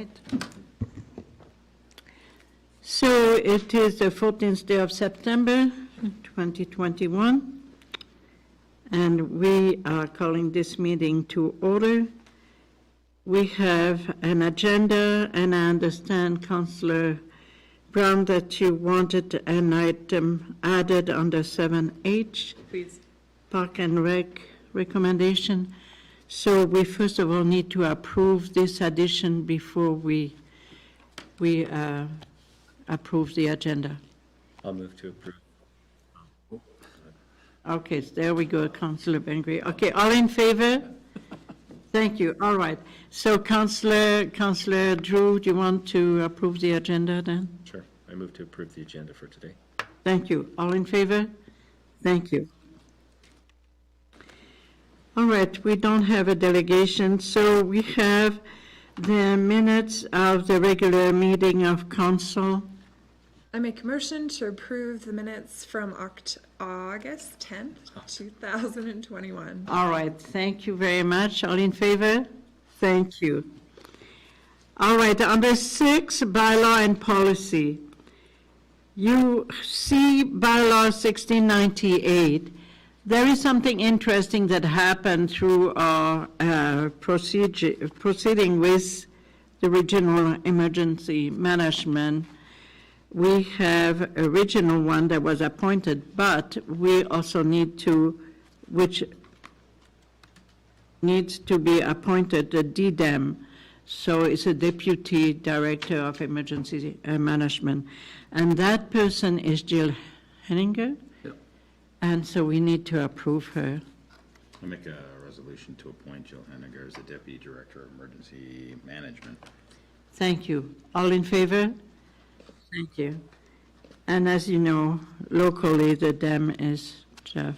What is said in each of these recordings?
right. So it is the 14th day of September, 2021, and we are calling this meeting to order. We have an agenda, and I understand, Councillor Brown, that you wanted an item added under 7H. Please. Park and Rec recommendation. So we first of all need to approve this addition before we approve the agenda. I'll move to approve. Okay, so there we go, Councillor Bengry. Okay, all in favor? Thank you. All right. So Councillor Drew, do you want to approve the agenda then? Sure. I move to approve the agenda for today. Thank you. All in favor? Thank you. All right, we don't have a delegation, so we have the minutes of the regular meeting of council. I make a motion to approve the minutes from August 10th, 2021. All right, thank you very much. All in favor? Thank you. All right, under 6, bylaw and policy. You see bylaw 1698. There is something interesting that happened through our proceeding with the regional emergency management. We have a regional one that was appointed, but we also need to, which needs to be appointed, the DDEM. So it's a Deputy Director of Emergency Management. And that person is Jill Henninger. Yep. And so we need to approve her. I'll make a resolution to appoint Jill Henniger as the Deputy Director of Emergency Management. Thank you. All in favor? Thank you. And as you know, locally, the DEM is Jeff.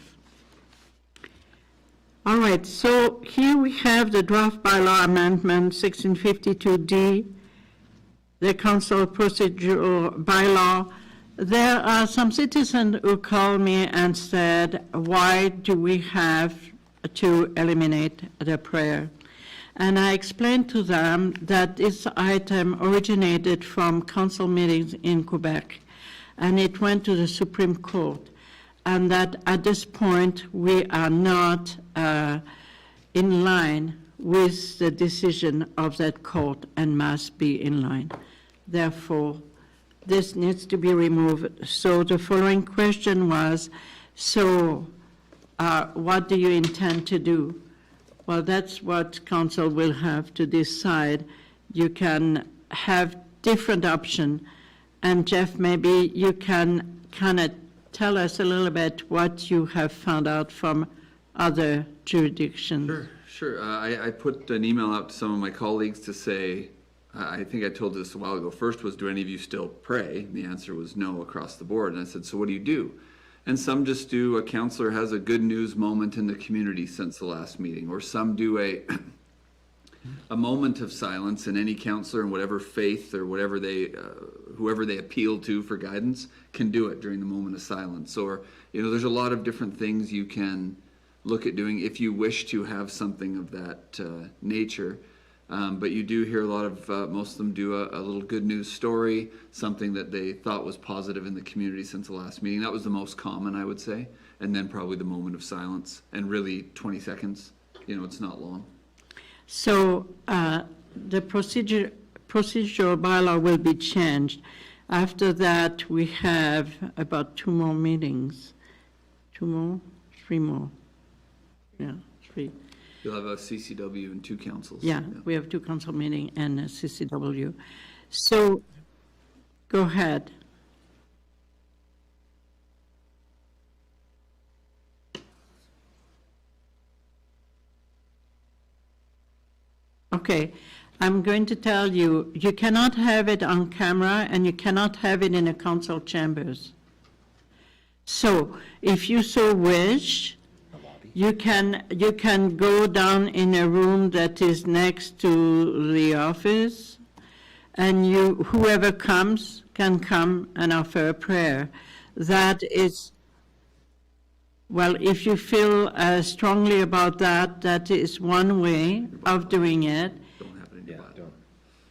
All right, so here we have the draft bylaw amendment 1652D, the council procedural bylaw. There are some citizens who called me and said, why do we have to eliminate the prayer? And I explained to them that this item originated from council meetings in Quebec, and it went to the Supreme Court, and that at this point we are not in line with the decision of that court and must be in line. Therefore, this needs to be removed. So the following question was, so what do you intend to do? Well, that's what council will have to decide. You can have different options. And Jeff, maybe you can kind of tell us a little bit what you have found out from other jurisdictions. Sure. I put an email out to some of my colleagues to say, I think I told this a while ago. First was, do any of you still pray? And the answer was no across the board. And I said, so what do you do? And some just do, a counselor has a good news moment in the community since the last meeting, or some do a moment of silence, and any counselor in whatever faith or whatever they, whoever they appeal to for guidance can do it during the moment of silence. Or, there's a lot of different things you can look at doing if you wish to have something of that nature. But you do hear a lot of, most of them do a little good news story, something that they thought was positive in the community since the last meeting. That was the most common, I would say. And then probably the moment of silence, and really 20 seconds, it's not long. So the procedural bylaw will be changed. After that, we have about 2 more meetings. 2 more? 3 more. Yeah, 3. You'll have a CCW and 2 councils. Yeah, we have 2 council meetings and a CCW. So, go ahead. Okay, I'm going to tell you, you cannot have it on camera and you cannot have it in the council chambers. So, if you so wish, you can go down in a room that is next to the office, and whoever comes can come and offer a prayer. That is, well, if you feel strongly about that, that is one way of doing it. Don't have it in your bylaw.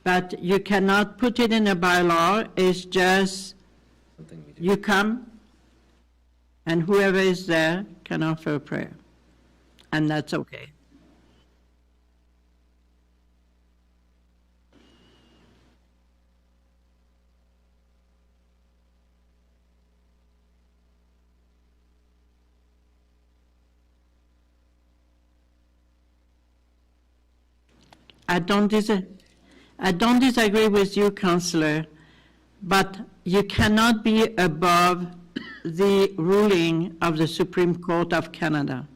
but you cannot put it in a bylaw. It's just Something we do. you come, and whoever is there can offer a prayer, and that's okay. I don't disagree with you, Councillor, but you cannot be above the ruling of the Supreme Court of Canada.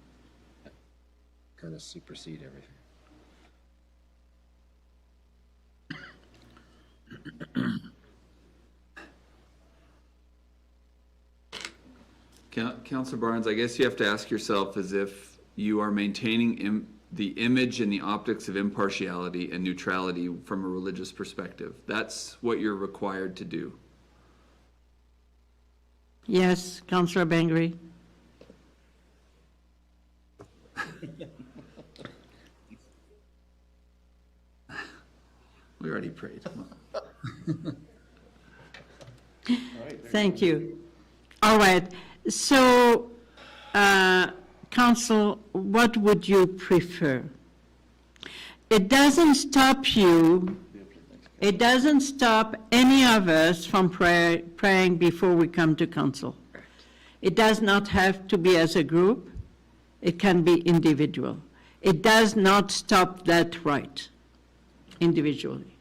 Kind of supersede everything. Councillor Barnes, I guess you have to ask yourself as if you are maintaining the image and the optics of impartiality and neutrality from a religious perspective. That's what you're required to do. Yes, Councillor Bengry? We already prayed. Thank you. All right, so, Council, what would you prefer? It doesn't stop you, it doesn't stop any of us from praying before we come to council. It does not have to be as a group, it can be individual. It does not stop that right, individually.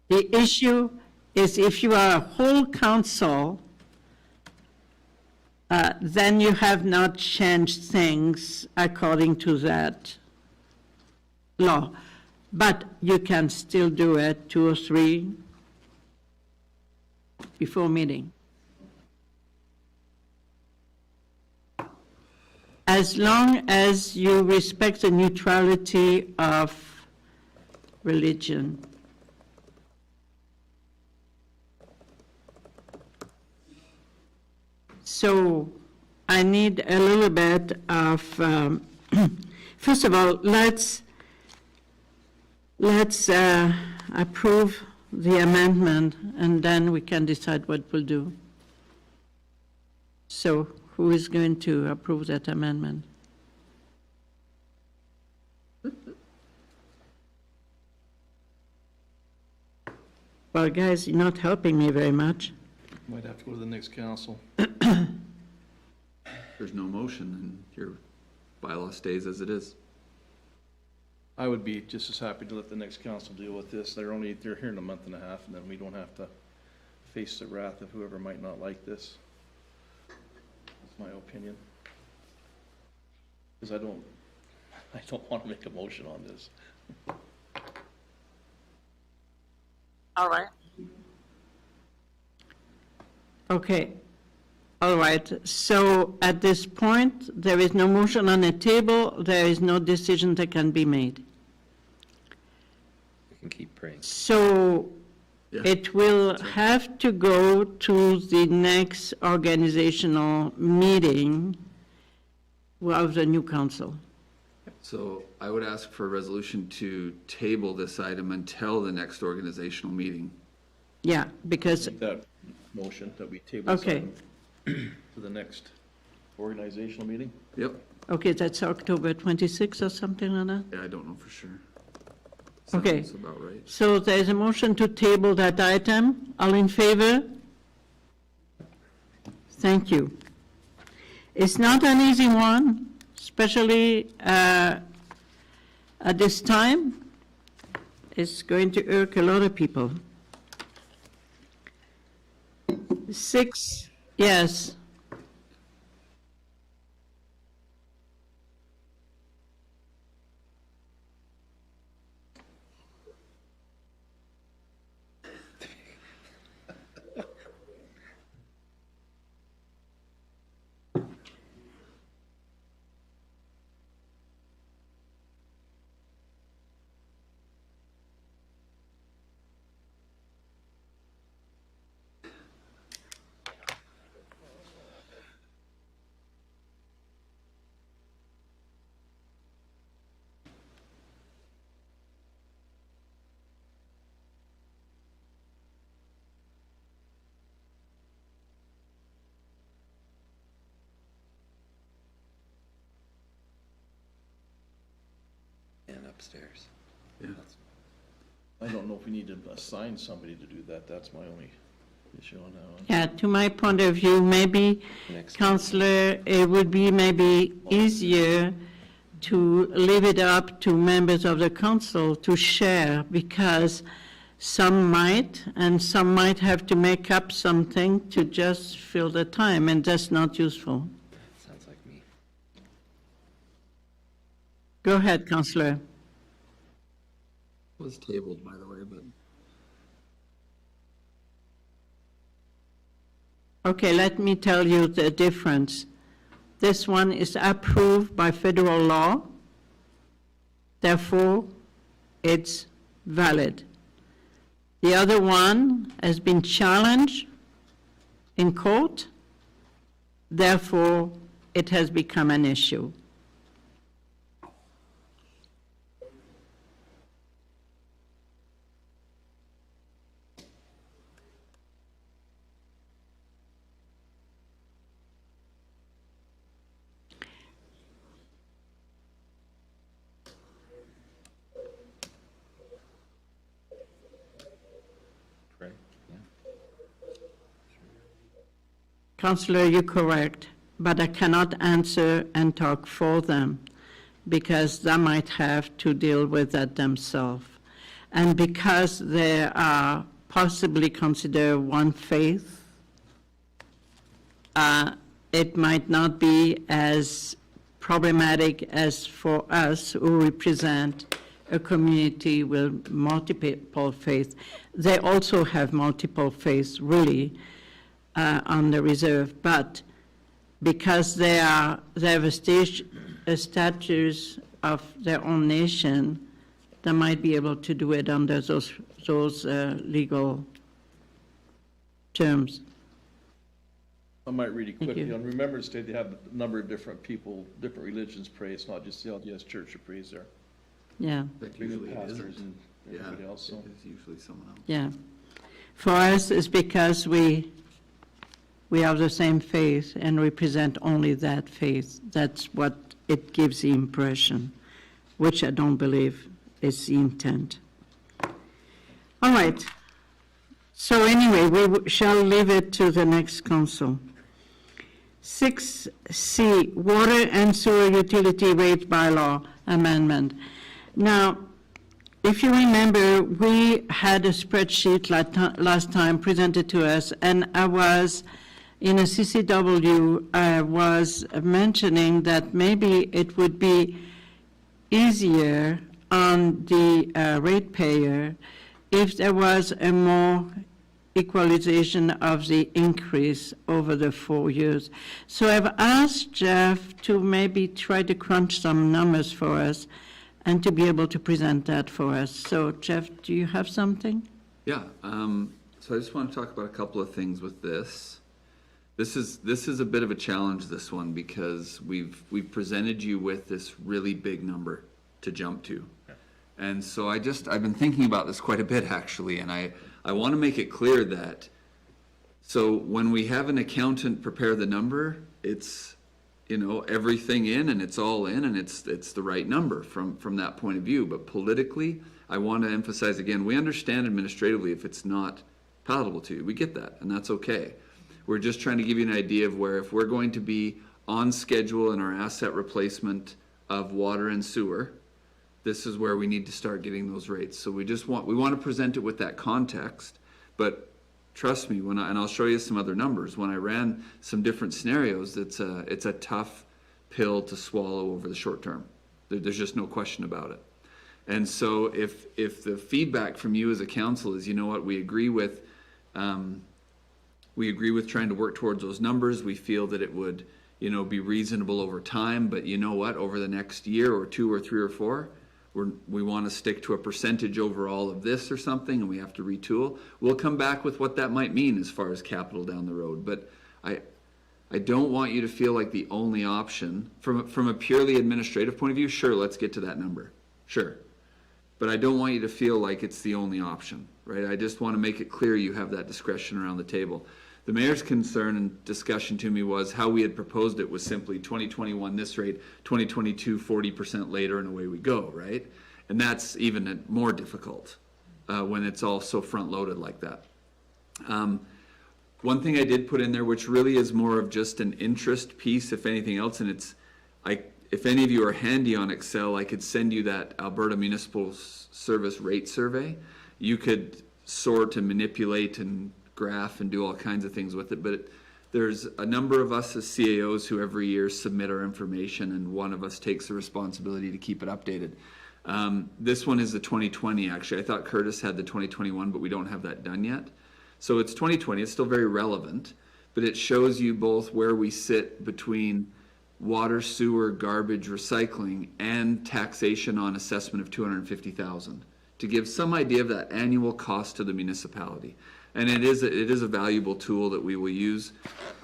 The issue is if you are a whole council, then you have not changed things according to that law. But you can still do it 2 or 3 before meeting. As long as you respect the neutrality of religion. So I need a little bit of, first of all, let's approve the amendment, and then we can decide what we'll do. So who is going to approve that amendment? Well, guys, you're not helping me very much. Might have to go to the next council. There's no motion, and your bylaw stays as it is. I would be just as happy to let the next council deal with this. They're here in a month and a half, and then we don't have to face the wrath of whoever might not like this. That's my opinion. Because I don't want to make a motion on this. All right. Okay. All right. So at this point, there is no motion on the table. There is no decision that can be made. We can keep praying. So Yeah. it will have to go to the next organizational meeting of the new council. So I would ask for a resolution to table this item until the next organizational meeting. Yeah, because, Make that motion that we table this okay, item to the next organizational meeting. Yep. okay, that's October 26th or something like that? Yeah, I don't know for sure. Okay. Sounds about right. So there's a motion to table that item. All in favor? Thank you. It's not an easy one, especially at this time. It's going to irk a lot of people. 6, yes. upstairs. Yeah. I don't know if we need to assign somebody to do that, that's my only issue on that one. Yeah, to my point of view, maybe, Next. Counselor, it would be maybe easier to leave it up to members of the council to share, because some might, and some might have to make up something to just fill the time, and that's not useful. Sounds like me. Go ahead, Counselor. Was tabled, by the way, but. Okay, let me tell you the difference. This one is approved by federal law, therefore it's valid. The other one has been challenged in court, therefore it has become an issue. Right? Yeah. Counselor, you're correct, but I cannot answer and talk for them because they might have to deal with that themselves. And because they are possibly considered one faith, it might not be as problematic as for us who represent a community with multiple faiths. They also have multiple faiths, really, on the reserve, but because they have a status of their own nation, they might be able to do it under those legal terms. I might read it Thank quickly. you. On Remembrance Day, they have a number of different people, different religions pray. It's not just the LDS Church that prays there. Yeah, That Including usually pastors isn't. and Yeah, everybody else, so. it is usually someone else. yeah. For us, it's because we have the same faith and represent only that faith. That's what it gives the impression, which I don't believe is the intent. All right. So anyway, we shall leave it to the next council. 6C, Water and Sewer Utility Rate Bylaw Amendment. Now, if you remember, we had a spreadsheet last time presented to us, and I was, in a CCW, I was mentioning that maybe it would be easier on the ratepayer if there was a more equalization of the increase over the 4 years. So I've asked Jeff to maybe try to crunch some numbers for us and to be able to present that for us. So Jeff, do you have something? Yeah, so I just want to talk about a couple of things with this. This is a bit of a challenge, this one, because we've presented you with this really big number to jump to. And so I've been thinking about this quite a bit, actually, and I want to make it clear that, so when we have an accountant prepare the number, it's, everything in, and it's all in, and it's the right number from that point of view. But politically, I want to emphasize again, we understand administratively if it's not palatable to you. We get that, and that's okay. We're just trying to give you an idea of where, if we're going to be on schedule in our asset replacement of water and sewer, this is where we need to start getting those rates. So we want to present it with that context, but trust me, and I'll show you some other numbers, when I ran some different scenarios, it's a tough pill to swallow over the short term. There's just no question about it. And so if the feedback from you as a council is, you know what, we agree with trying to work towards those numbers, we feel that it would, be reasonable over time, but you know what, over the next year or 2 or 3 or 4, we want to stick to a percentage overall of this or something, and we have to retool. We'll come back with what that might mean as far as capital down the road. But I don't want you to feel like the only option, from a purely administrative point of view, sure, let's get to that number. Sure. But I don't want you to feel like it's the only option, right? I just want to make it clear you have that discretion around the table. The mayor's concern and discussion to me was how we had proposed it was simply 2021 this rate, 2022 40% later, and away we go, right? And that's even more difficult when it's all so front-loaded like that. One thing I did put in there, which really is more of just an interest piece, if anything else, and if any of you are handy on Excel, I could send you that Alberta Municipal Service Rate Survey. You could sort and manipulate and graph and do all kinds of things with it, but there's a number of us as CAOs who every year submit our information, and one of us takes the responsibility to keep it updated. This one is the 2020, actually. I thought Curtis had the 2021, but we don't have that done yet. So it's 2020, it's still very relevant, but it shows you both where we sit between water, sewer, garbage, recycling, and taxation on assessment of $250,000 to give some idea of that annual cost to the municipality. And it is a valuable tool that we will use.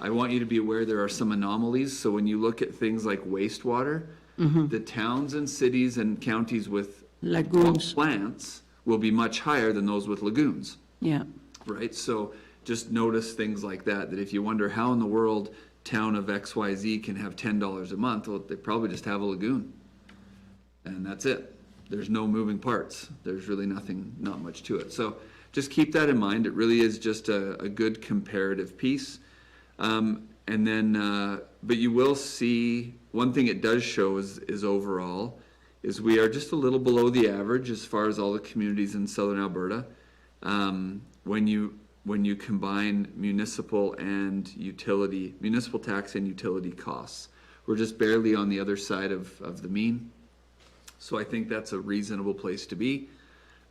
I want you to be aware there are some anomalies. So when you look at things like wastewater, the towns and cities and counties with Lagoons. plants will be much higher than those with lagoons. Yeah. Right, so just notice things like that if you wonder how in the world town of XYZ can have $10 a month, well, they probably just have a lagoon. And that's it. There's no moving parts. There's really not much to it. So just keep that in mind. It really is just a good comparative piece. And then, but you will see, one thing it does show is overall, is we are just a little below the average as far as all the communities in southern Alberta. When you combine municipal tax and utility costs. We're just barely on the other side of the mean. So I think that's a reasonable place to be.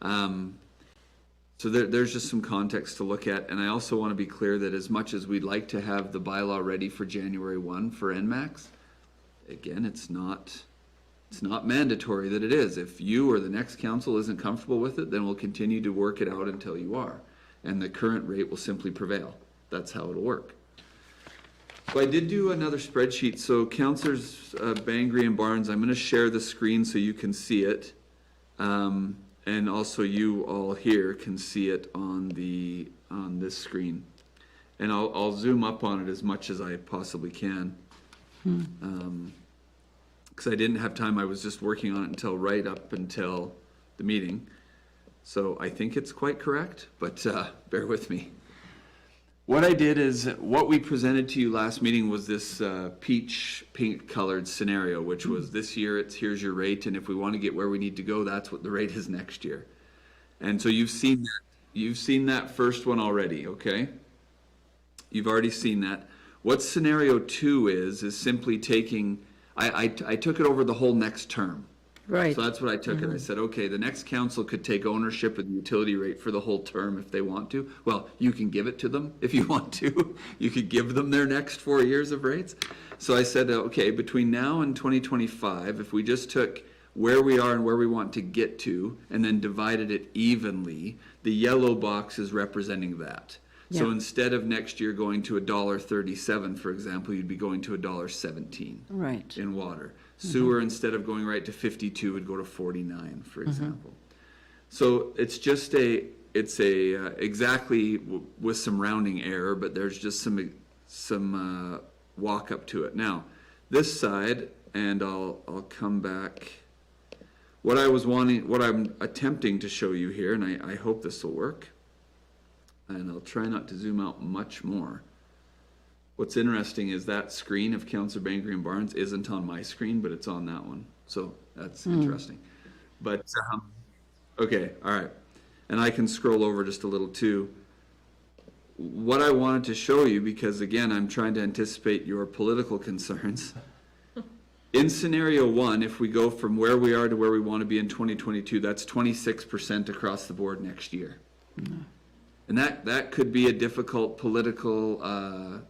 So there's just some context to look at. And I also want to be clear that as much as we'd like to have the bylaw ready for January 1 for NMAX, again, it's not mandatory that it is. If you or the next council isn't comfortable with it, then we'll continue to work it out until you are. And the current rate will simply prevail. That's how it'll work. So I did do another spreadsheet. So Councillors Bangry and Barnes, I'm going to share the screen so you can see it. And also you all here can see it on this screen. And I'll zoom up on it as much as I possibly can. Because I didn't have time. I was just working on it until right up until the meeting. So I think it's quite correct, but bear with me. What I did is, what we presented to you last meeting was this peach pink colored scenario, which was this year here's your rate, and if we want to get where we need to go, that's what the rate is next year. And so you've seen that first one already, okay? You've already seen that. What scenario 2 is simply taking, I took it over the whole next term. Right. So that's what I took it. I said, okay, the next council could take ownership of the utility rate for the whole term if they want to. Well, you can give it to them if you want to. You could give them their next 4 years of rates. So I said, okay, between now and 2025, if we just took where we are and where we want to get to and then divided it evenly, the yellow box is representing that. So instead of next year going to $1.37, for example, you'd be going to $1.17 Right. in water. Sewer, instead of going right to 52, would go to 49, for example. So it's just exactly with some rounding error, but there's just some walk up to it. Now, this side, and I'll come back. What I'm attempting to show you here, and I hope this will work, and I'll try not to zoom out much more. What's interesting is that screen of Councillor Bangry and Barnes isn't on my screen, but it's on that one. So that's interesting. But, okay, all right. And I can scroll over just a little too. What I wanted to show you, because again, I'm trying to anticipate your political concerns. In scenario 1, if we go from where we are to where we want to be in 2022, that's 26% across the board next year. And that could be a difficult political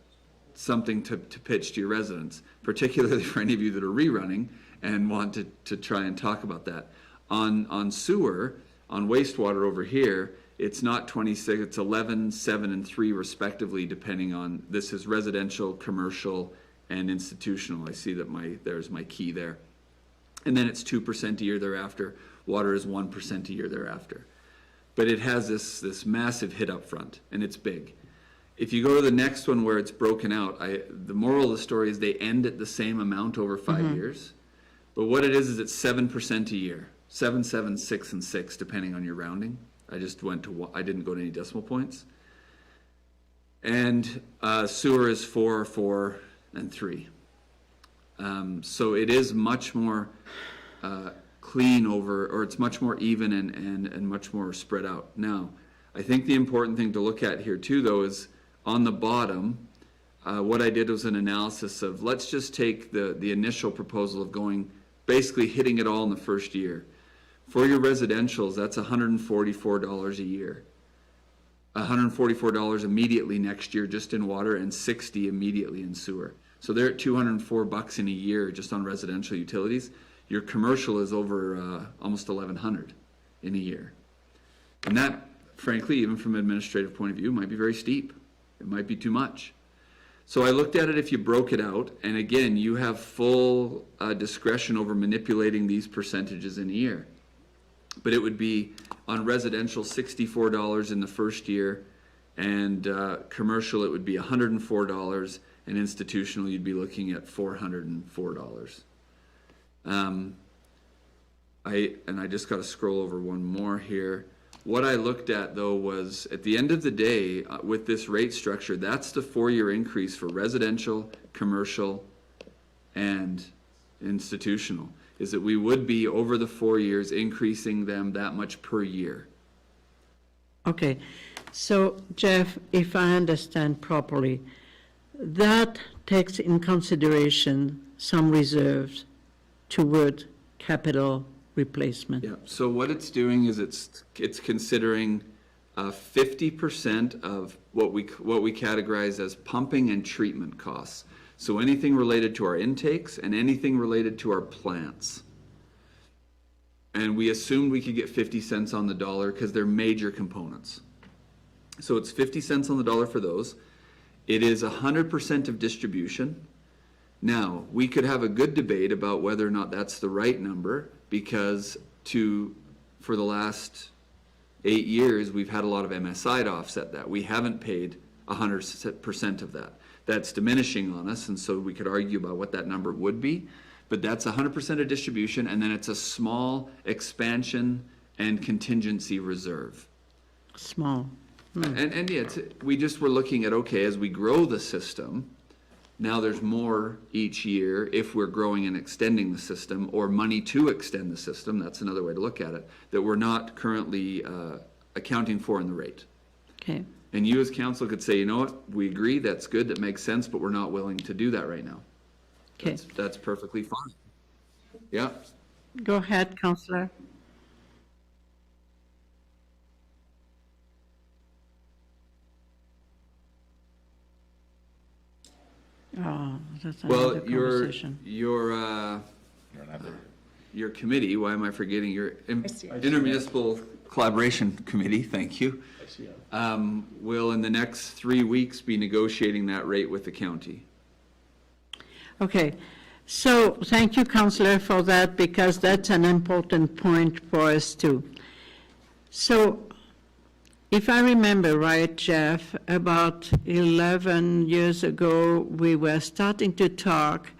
something to pitch to your residents, particularly for any of you that are rerunning and want to try and talk about that. On sewer, on wastewater over here, it's not 26, it's 11, 7, and 3 respectively, depending on, this is residential, commercial, and institutional. I see that there's my key there. And then it's 2% a year thereafter. Water is 1% a year thereafter. But it has this massive hit up front, and it's big. If you go to the next one where it's broken out, the moral of the story is they end at the same amount over 5 years. But what it is it's 7% a year. 7, 7, 6, and 6, depending on your rounding. I just went to, I didn't go to any decimal points. And sewer is 4, 4, and 3. So it is much more clean over, or it's much more even and much more spread out. Now, I think the important thing to look at here too, though, is on the bottom, what I did was an analysis of, let's just take the initial proposal of going, basically hitting it all in the first year. For your residentials, that's $144 a year. $144 immediately next year just in water, and $60 immediately in sewer. So they're at $204 in a year just on residential utilities. Your commercial is over almost $1,100 in a year. And that, frankly, even from an administrative point of view, might be very steep. It might be too much. So I looked at it if you broke it out, and again, you have full discretion over manipulating these percentages in a year. But it would be on residential $64 in the first year, and commercial it would be $104, and institutional you'd be looking at $404. I just got to scroll over one more here. What I looked at though was, at the end of the day, with this rate structure, that's the 4-year increase for residential, commercial, and institutional, is that we would be over the 4 years increasing them that much per year. Okay, so Jeff, if I understand properly, that takes in consideration some reserves toward capital replacement. Yeah, so what it's doing is it's considering 50% of what we categorize as pumping and treatment costs. So anything related to our intakes and anything related to our plants. And we assumed we could get 50 cents on the dollar because they're major components. So it's 50 cents on the dollar for those. It is 100% of distribution. Now, we could have a good debate about whether or not that's the right number, because for the last 8 years, we've had a lot of MSI to offset that. We haven't paid 100% of that. That's diminishing on us, and so we could argue about what that number would be. But that's 100% of distribution, and then it's a small expansion and contingency reserve. Small. And yeah, we just were looking at, okay, as we grow the system, now there's more each year if we're growing and extending the system, or money to extend the system, that's another way to look at it, that we're not currently accounting for in the rate. Okay. And you as council could say, you know what, we agree, that's good, that makes sense, but we're not willing to do that right now. Okay. That's perfectly fine. Yeah. Go ahead, Councillor. Oh, that's another Well, conversation. your committee, why am I forgetting your ICA. intermunicipal collaboration committee, thank you, will in the next 3 weeks be negotiating that rate with the county. Okay, so thank you, Councillor, for that, because that's an important point for us too. So if I remember right, Jeff, about 11 years ago, we were starting to talk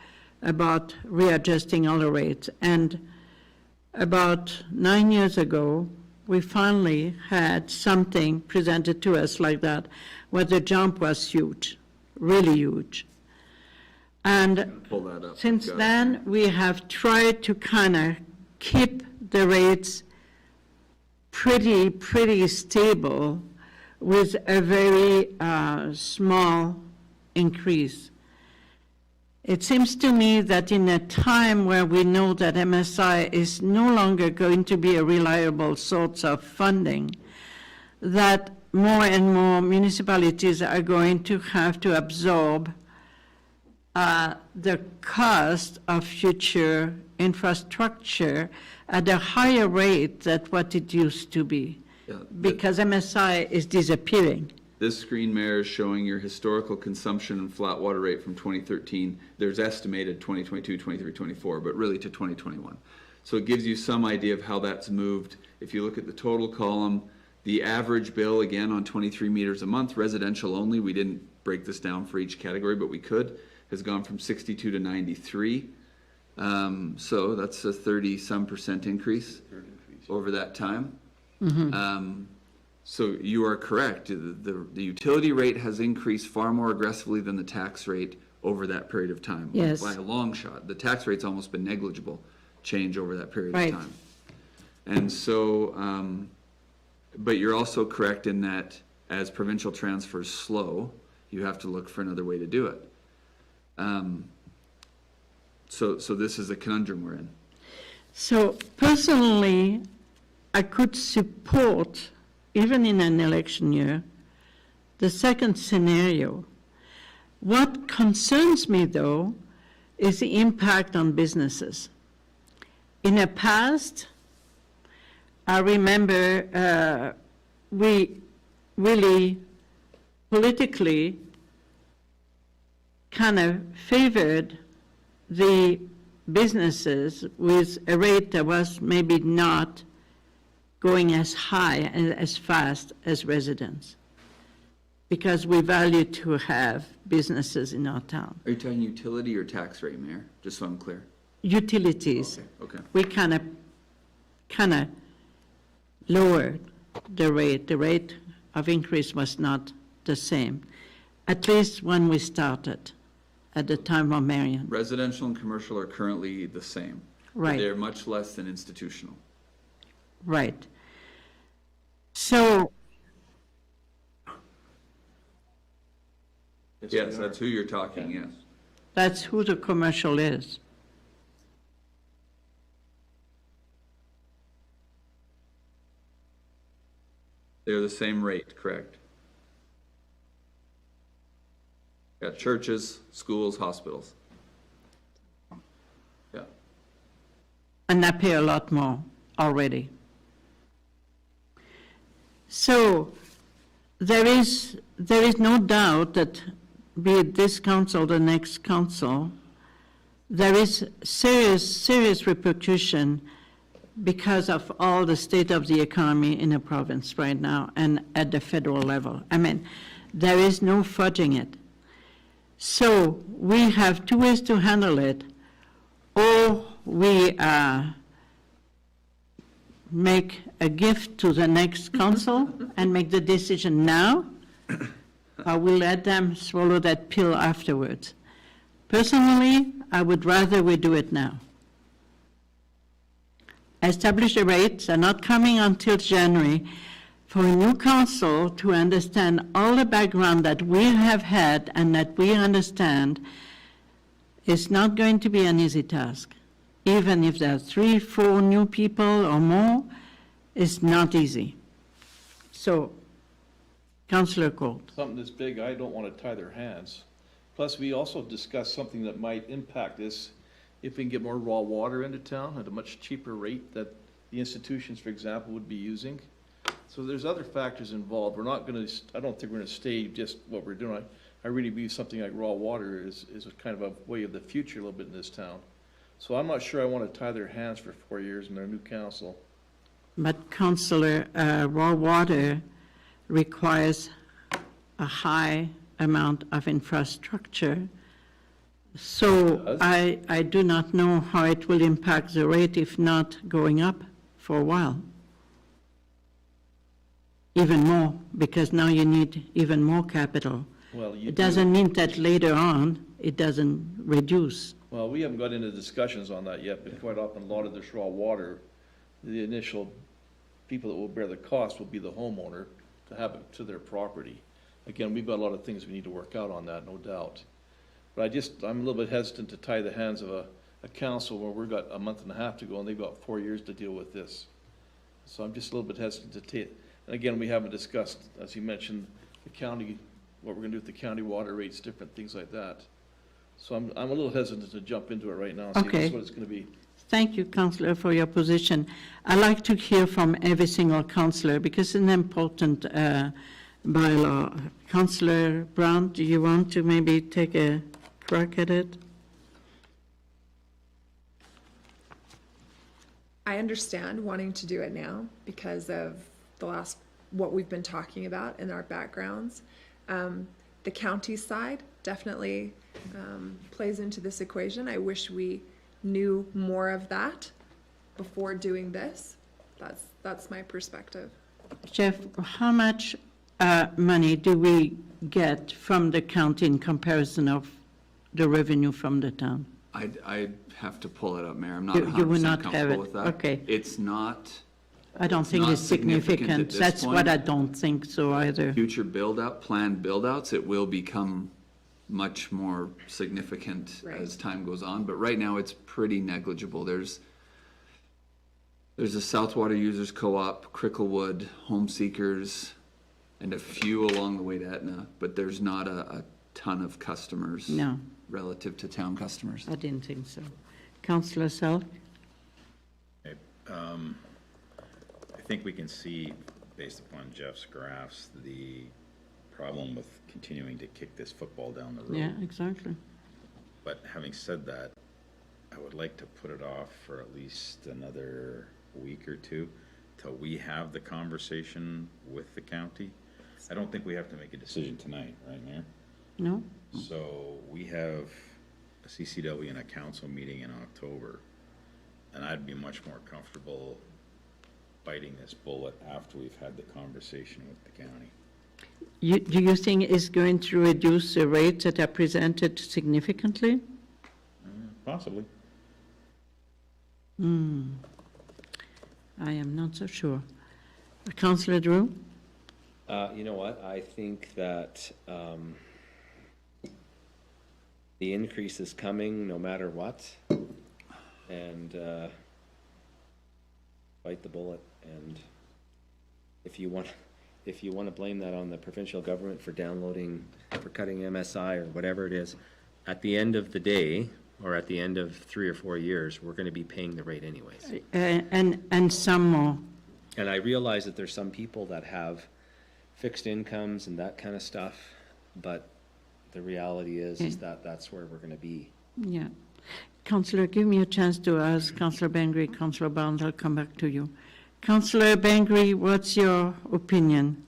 about readjusting all the rates. And about 9 years ago, we finally had something presented to us like that, where the jump was huge, really huge. And Pull that up. since Got it. then, we have tried to kind of keep the rates pretty stable with a very small increase. It seems to me that in a time where we know that MSI is no longer going to be a reliable source of funding, that more and more municipalities are going to have to absorb the cost of future infrastructure at a higher rate than what it used to be, Yeah, because MSI is disappearing. This screen, Mayor, is showing your historical consumption and flat water rate from 2013. There's estimated 2022, 23, 24, but really to 2021. So it gives you some idea of how that's moved. If you look at the total column, the average bill, again, on 23 meters a month, residential only, we didn't break this down for each category, but we could, has gone from 62 to 93. So that's a 30-some% increase Third increase. over that time. So you are correct. The utility rate has increased far more aggressively than the tax rate over that period of time. Yes. By a long shot. The tax rate's almost been negligible change over that period Right. of time. And so, but you're also correct in that as provincial transfers slow, you have to look for another way to do it. So this is a conundrum we're in. So personally, I could support, even in an election year, the second scenario. What concerns me, though, is the impact on businesses. In the past, I remember we really politically kind of favored the businesses with a rate that was maybe not going as high and as fast as residents, because we value to have businesses in our town. Are you talking utility or tax rate, Mayor? Just so I'm clear. Utilities, Okay. we kind of lowered the rate. The rate of increase was not the same, at least when we started, at the time of Marion. Residential and commercial are currently the same. but Right. They're much less than institutional. Right. So, Yes, that's who you're talking, yes. that's who the commercial is. They're the same rate, correct? Got churches, schools, hospitals. Yeah. And I pay a lot more already. So there is no doubt that, be it this council, the next council, there is serious repercussion because of all the state of the economy in the province right now and at the federal level. I mean, there is no fudging it. So we have two ways to handle it. Or we make a gift to the next council and make the decision now, or we let them swallow that pill afterwards. Personally, I would rather we do it now. Establish the rates, are not coming until January, for a new council to understand all the background that we have had and that we understand. It's not going to be an easy task. Even if there are 3, 4 new people or more, it's not easy. So, Councillor Colt. Something this big, I don't want to tie their hands. Plus, we also discussed something that might impact this if we can get more raw water into town at a much cheaper rate that the institutions, for example, would be using. So there's other factors involved. We're not going to, I don't think we're going to stay just what we're doing. I really believe something like raw water is kind of a way of the future a little bit in this town. So I'm not sure I want to tie their hands for 4 years in their new council. But Councillor, raw water requires a high amount of infrastructure. So It does? I do not know how it will impact the rate, if not going up for a while. Even more, because now you need even more capital. Well, you It do- doesn't mean that later on, it doesn't reduce. Well, we haven't got into discussions on that yet, but quite often, a lot of this raw water, the initial people that will bear the cost will be the homeowner to have it to their property. Again, we've got a lot of things we need to work out on that, no doubt. But I'm a little bit hesitant to tie the hands of a council where we've got a month and a half to go and they've got 4 years to deal with this. So I'm just a little bit hesitant to take, and again, we haven't discussed, as you mentioned, the county, what we're gonna do with the county water rates, different things like that. So I'm a little hesitant to jump into it right now and see Okay. what it's gonna be. Thank you, Councillor, for your position. I'd like to hear from every single councillor because it's an important bylaw. Councillor Brown, do you want to maybe take a crack at it? I understand wanting to do it now because of what we've been talking about in our backgrounds. The county side definitely plays into this equation. I wish we knew more of that before doing this. That's my perspective. Jeff, how much money do we get from the county in comparison of the revenue from the town? I'd have to pull it up, Mayor. I'm not You will 100% not have comfortable it. with that. Okay. It's not I don't think not it's significant at significant. this That's what point. I don't think so either. future build-out, planned build-outs. It will become much more significant Right. as time goes on, but right now it's pretty negligible. There's a Southwater Users Co-op, Cricklewood, Home Seekers, and a few along the way to Etna, but there's not a ton of customers. No. Relative to town customers. I didn't think so. Councillor Selk? Okay, I think we can see, based upon Jeff's graphs, the problem with continuing to kick this football down the road. Yeah, exactly. But having said that, I would like to put it off for at least another week or two till we have the conversation with the county. I don't think we have to make a decision tonight, right, Mayor? No? So we have a CCW and a council meeting in October, and I'd be much more comfortable biting this bullet after we've had the conversation with the county. Do you think it's going to reduce the rates that are presented significantly? Possibly. I am not so sure. Councillor Drew? You know what, I think that, the increase is coming no matter what, and, bite the bullet, and if you want to blame that on the provincial government for cutting MSI or whatever it is, at the end of the day, or at the end of 3 or 4 years, we're gonna be paying the rate anyways. And some more. And I realize that there's some people that have fixed incomes and that kind of stuff, but the reality is that that's where we're gonna be. Yeah. Councillor, give me a chance to ask Councillor Bengry, Councillor Barnes, I'll come back to you. Councillor Bengry, what's your opinion?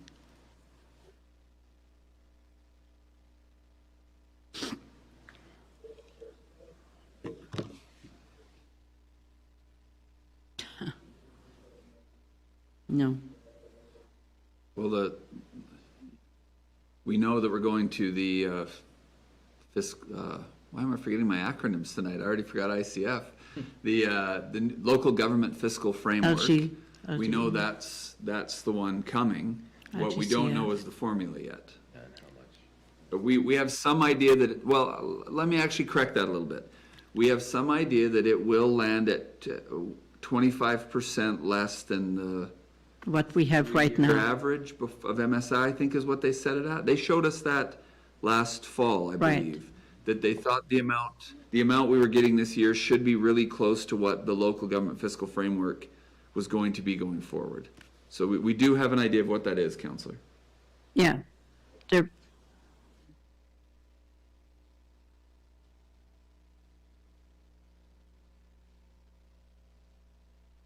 No. Well, we know that we're going to the why am I forgetting my acronyms tonight? I already forgot ICF. The local government fiscal framework. LG. We know that's the one coming. What we don't know LGCF. is the formula yet. And how much? But we have some idea that, well, let me actually correct that a little bit. We have some idea that it will land at 25% less than the What we have right year now. average of MSI, I think is what they set it at. They showed us that last fall, I Right. believe. That they thought the amount we were getting this year should be really close to what the local government fiscal framework was going to be going forward. So we do have an idea of what that is, Counselor. Yeah. There,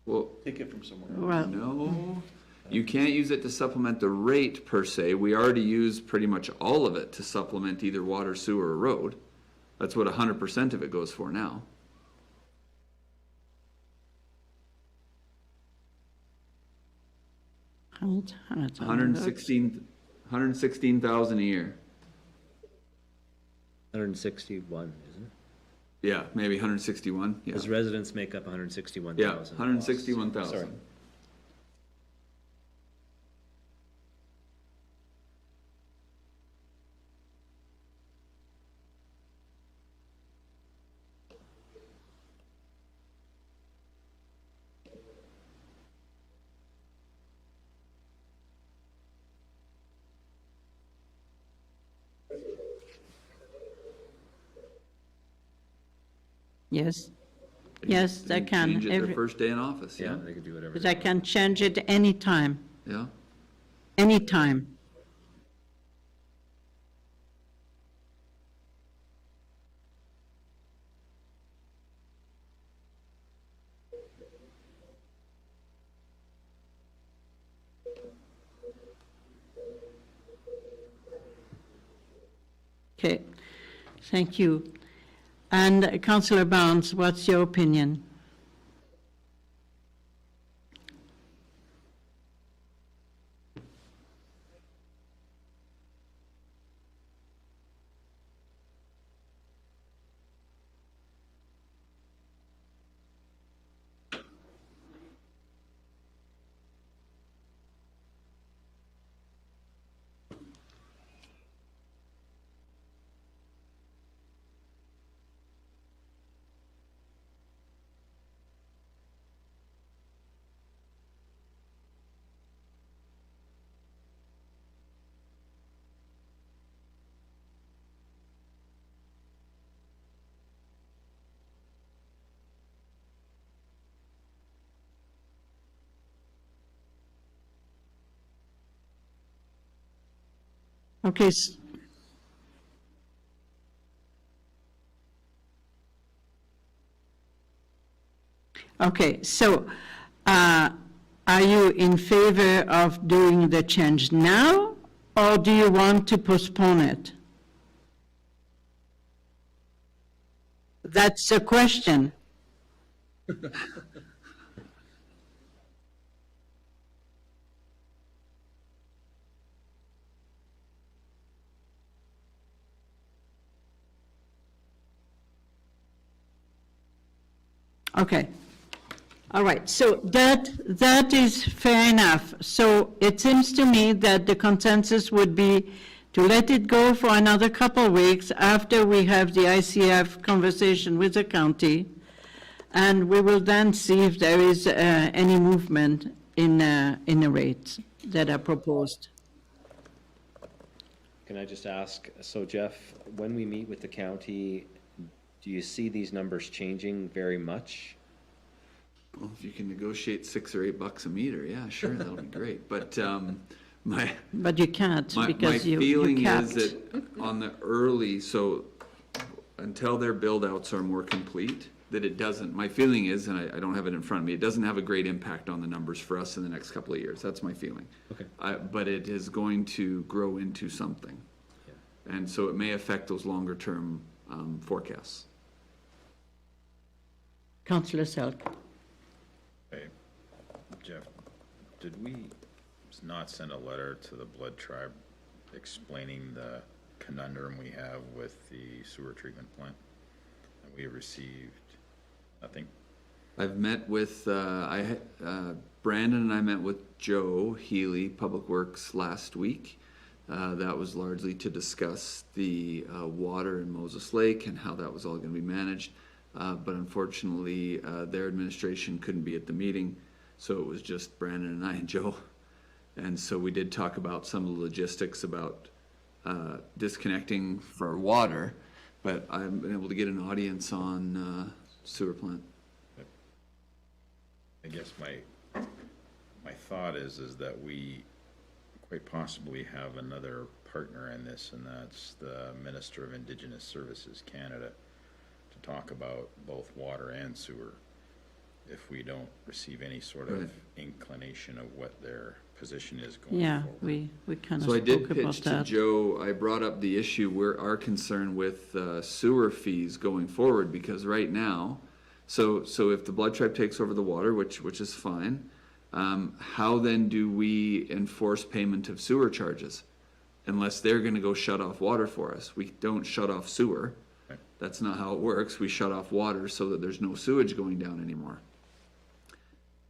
Well, Take it from somewhere. well, no, you can't use it to supplement the rate per se. We already use pretty much all of it to supplement either water, sewer, or road. That's what 100% of it goes for now. how much? 116,000 a year. 161, isn't it? Yeah, maybe 161, yeah. Because residents make up 161,000. Yeah, 161,000. Sorry. Yes. Yes, they can. Change it their first day in office, Yeah, yeah, they could do whatever. But they I want. can change it anytime, yeah. anytime. Okay, thank you. And Councillor Barnes, what's your opinion? Okay, okay, so are you in favor of doing the change now, or do you want to postpone it? That's the question. Okay. All right, so that is fair enough. So it seems to me that the consensus would be to let it go for another couple of weeks after we have the ICF conversation with the county, and we will then see if there is any movement in the rates that are proposed. Can I just ask, so Jeff, when we meet with the county, do you see these numbers changing very much? Well, if you can negotiate $6 or $8 a meter, yeah, sure, that'll be great. But my But you can't, my because you feeling capped. is that on the early, so until their build-outs are more complete, that it doesn't, my feeling is, and I don't have it in front of me, it doesn't have a great impact on the numbers for us in the next couple of years. That's my feeling. Okay. But it is going to grow into something. And so it may affect those longer-term forecasts. Councillor Selk. Hey, Jeff, did we not send a letter to the Blood Tribe explaining the conundrum we have with the sewer treatment plant? And we received nothing? I've met with, Brandon and I met with Joe Healy, Public Works, last week. That was largely to discuss the water in Moses Lake and how that was all going to be managed. But unfortunately, their administration couldn't be at the meeting, so it was just Brandon and I and Joe. And so we did talk about some of the logistics about disconnecting for water, but I haven't been able to get an audience on sewer plant. I guess my thought is that we quite possibly have another partner in this, and that's the Minister of Indigenous Services Canada, to talk about both water and sewer, if we don't receive any sort of inclination of what their position is going Yeah, forward. we kind of So I did spoke about pitch to that. Joe, I brought up the issue where our concern with sewer fees going forward, because right now, so if the Blood Tribe takes over the water, which is fine, how then do we enforce payment of sewer charges? Unless they're gonna go shut off water for us. We don't shut off sewer. Right. That's not how it works. We shut off water so that there's no sewage going down anymore.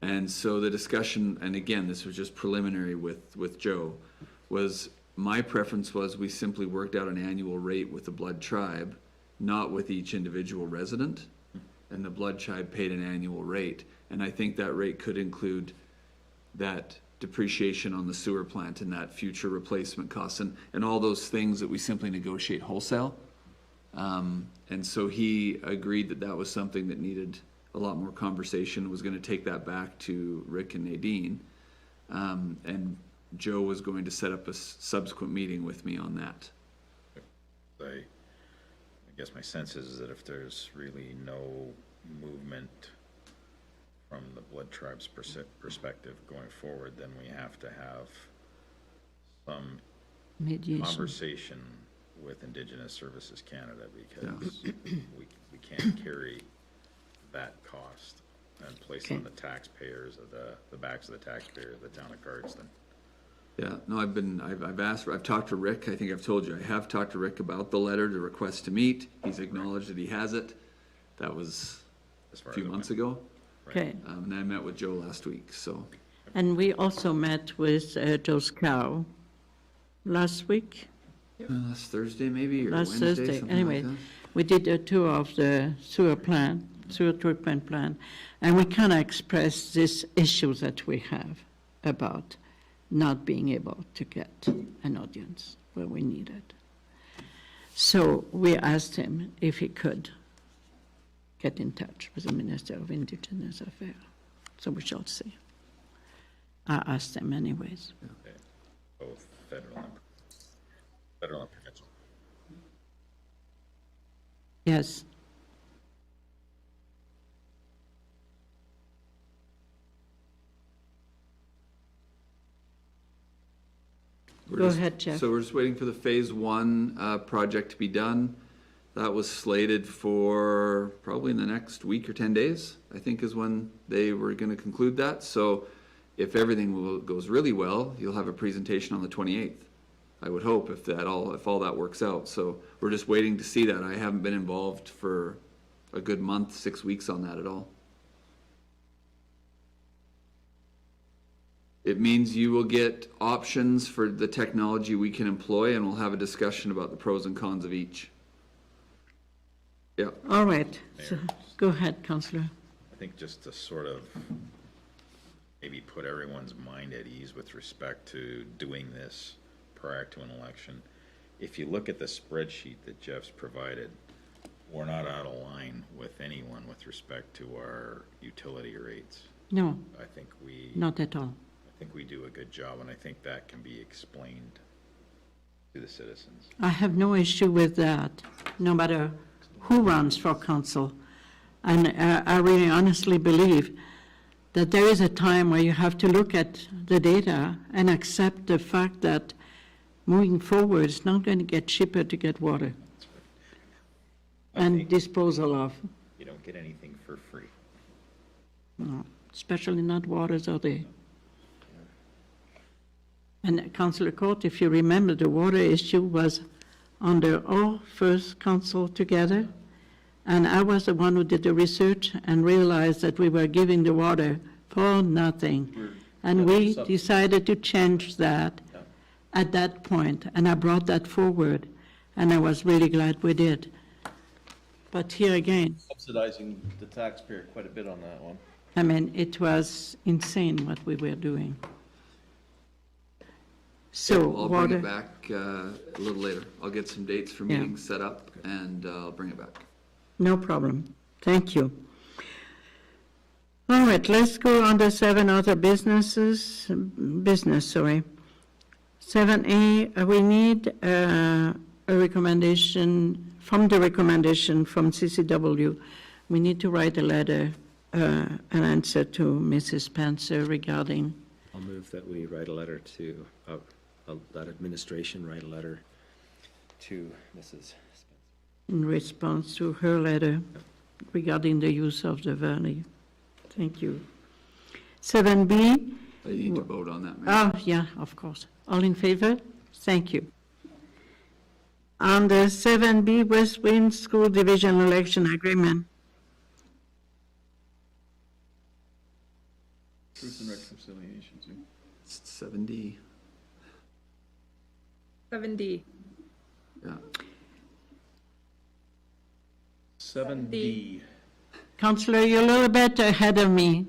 And so the discussion, and again, this was just preliminary with Joe, was my preference was we simply worked out an annual rate with the Blood Tribe, not with each individual resident. And the Blood Tribe paid an annual rate. And I think that rate could include that depreciation on the sewer plant and that future replacement costs and all those things that we simply negotiate wholesale. And so he agreed that that was something that needed a lot more conversation, was gonna take that back to Rick and Nadine. And Joe was going to set up a subsequent meeting with me on that. I guess my sense is that if there's really no movement from the Blood Tribe's perspective going forward, then we have to have some Mediation. conversation with Indigenous Services Canada, because we can't carry that cost and place it on the taxpayers of the backs of the taxpayers of the town of Cardston. Yeah, no, I've talked to Rick, I think I've told you, I have talked to Rick about the letter to request to meet. He's acknowledged that he has it. That was As far a few as it months went. ago. Okay. And I met with Joe last week, so. And we also met with Joe Scow last week, Last Thursday maybe, or last Wednesday, Thursday. something Anyway, like that. we did a tour of the sewer treatment plant, and we kind of expressed this issue that we have about not being able to get an audience where we need it. So we asked him if he could get in touch with the Minister of Indigenous Affairs. So we shall see. I asked him anyways. Okay. Both federal and provincial. Yes. Go ahead, Jeff. So we're just waiting for the phase one, project to be done. That was slated for probably in the next week or 10 days, I think is when they were gonna conclude that. So if everything goes really well, you'll have a presentation on the 28th. I would hope, if all that works out. So we're just waiting to see that. I haven't been involved for a good month, 6 weeks on that at all. It means you will get options for the technology we can employ, and we'll have a discussion about the pros and cons of each. Yeah. All right. So, go ahead, Councillor. I think just to sort of maybe put everyone's mind at ease with respect to doing this prior to an election. If you look at the spreadsheet that Jeff's provided, we're not out of line with anyone with respect to our utility rates. No, I think not at all. we do a good job, and I think that can be explained to the citizens. I have no issue with that, no matter who runs for council. And I really honestly believe that there is a time where you have to look at the data and accept the fact that moving forward, it's not going to get cheaper to get water I and think disposal of, you don't get anything for free. no, especially not waters are they. And Councillor Court, if you remember, the water issue was under our first council together, and I was the one who did the research and realized that we were giving the water for nothing. And we decided to change that at that point, and I brought that forward, and I was really glad we did. But here again, Subsidizing the taxpayer quite a bit on that one. I mean, it was insane what we were doing. So I'll bring water, it back a little later. I'll get some dates for Yeah. meetings set up, and I'll bring it back. no problem. Thank you. All right, let's go on to 7 other business. 7A, we need a recommendation, from the recommendation from CCW. We need to write a letter, an answer to Mrs. Spencer regarding, I'll move that we write a letter to, that administration write a letter to Mrs. Spencer. in response to her letter regarding the use of the valley. Thank you. 7B, You need to vote on that, Mayor. oh, yeah, of course. All in favor? Thank you. On the 7B, West Wind School Division Election Agreement. Truth and reconciliation, too. 7D, 7D. yeah. 7D. Counselor, you're a little bit ahead of me.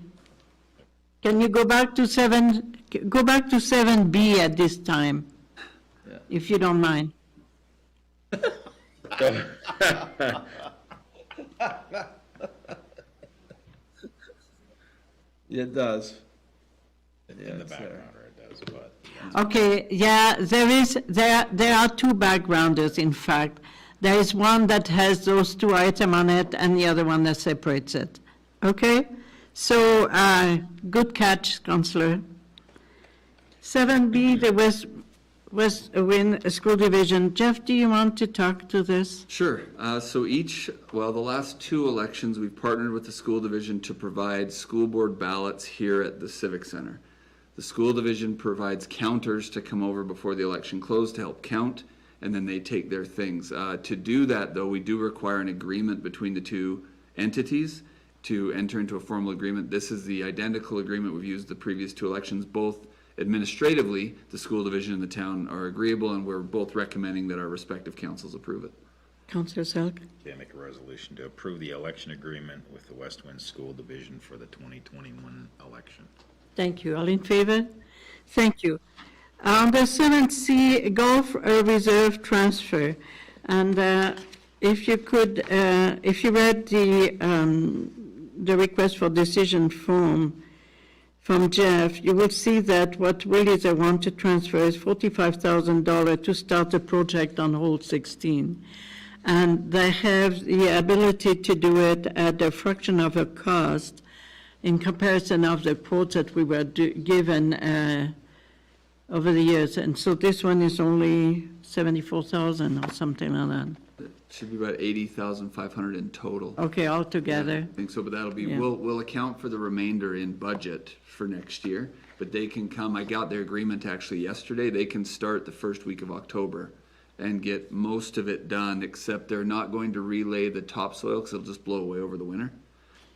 Can you go back to 7B at this time? Yeah. If you don't mind. It does. In Yeah, the it's background, or it does, but. Okay, yeah, there are 2 backgrounders, in fact. There is one that has those 2 items on it and the other one that separates it. Okay? So, good catch, Councillor. 7B, the West Wind School Division. Jeff, do you want to talk to this? Sure. So the last two elections, we've partnered with the school division to provide school board ballots here at the Civic Center. The school division provides counters to come over before the election closed to help count, and then they take their things. To do that, though, we do require an agreement between the two entities to enter into a formal agreement. This is the identical agreement we've used the previous two elections. Both administratively, the school division and the town are agreeable, and we're both recommending that our respective councils approve it. Councillor Selk? Okay, make a resolution to approve the election agreement with the West Wind School Division for the 2021 election. Thank you. All in favor? Thank you. Under 7C, golf reserve transfer. And if you could, if you read the request for decision form from Jeff, you will see that what really they want to transfer is $45,000 to start the project on hole 16. And they have the ability to do it at a fraction of a cost in comparison of the quotes that we were given over the years. And so this one is only 74,000 or something like that. It should be about 80,500 in total. Okay, altogether. I think so, but that'll be, Yeah. we'll account for the remainder in budget for next year, but they can come, I got their agreement actually yesterday, they can start the first week of October and get most of it done, except they're not going to relay the topsoil, because it'll just blow away over the winter.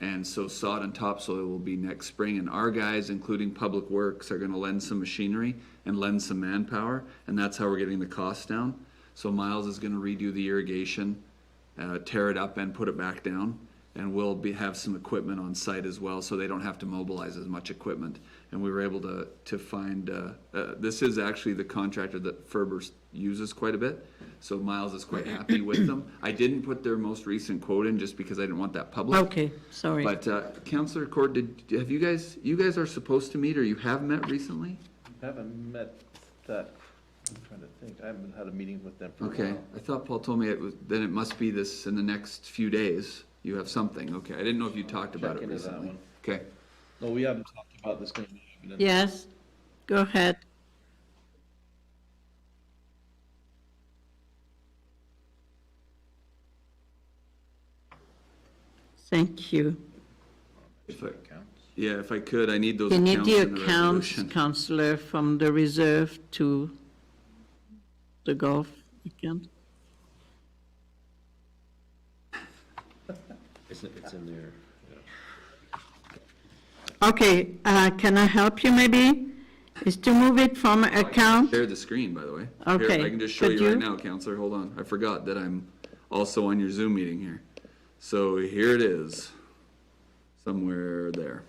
And so sod and topsoil will be next spring, and our guys, including Public Works, are gonna lend some machinery and lend some manpower, and that's how we're getting the costs down. So Miles is gonna redo the irrigation, tear it up and put it back down, and we'll have some equipment on site as well, so they don't have to mobilize as much equipment. And we were able to find, this is actually the contractor that Ferber uses quite a bit, so Miles is quite happy with them. I didn't put their most recent quote in just because I didn't want that public. Okay, sorry. But Councillor Court, have you guys are supposed to meet, or you have met recently? Haven't met that, I'm trying to think, I haven't had a meeting with them for a Okay, while. I thought Paul told me then it must be this in the next few days. You have something, okay. I didn't know if you talked about Check it into that recently. one. Okay. No, we haven't talked about this gonna be happening. Yes, go ahead. Thank you. If I could, I need those You need accounts the in the accounts, resolution. Councillor, from the reserve to the golf account. It's in there. Okay, can I help you maybe? Is to move it from account? Share the screen, by the way. Okay, Here, I can just show could you right you? now, Counselor. Hold on. I forgot that I'm also on your Zoom meeting here. So here it is. Somewhere there.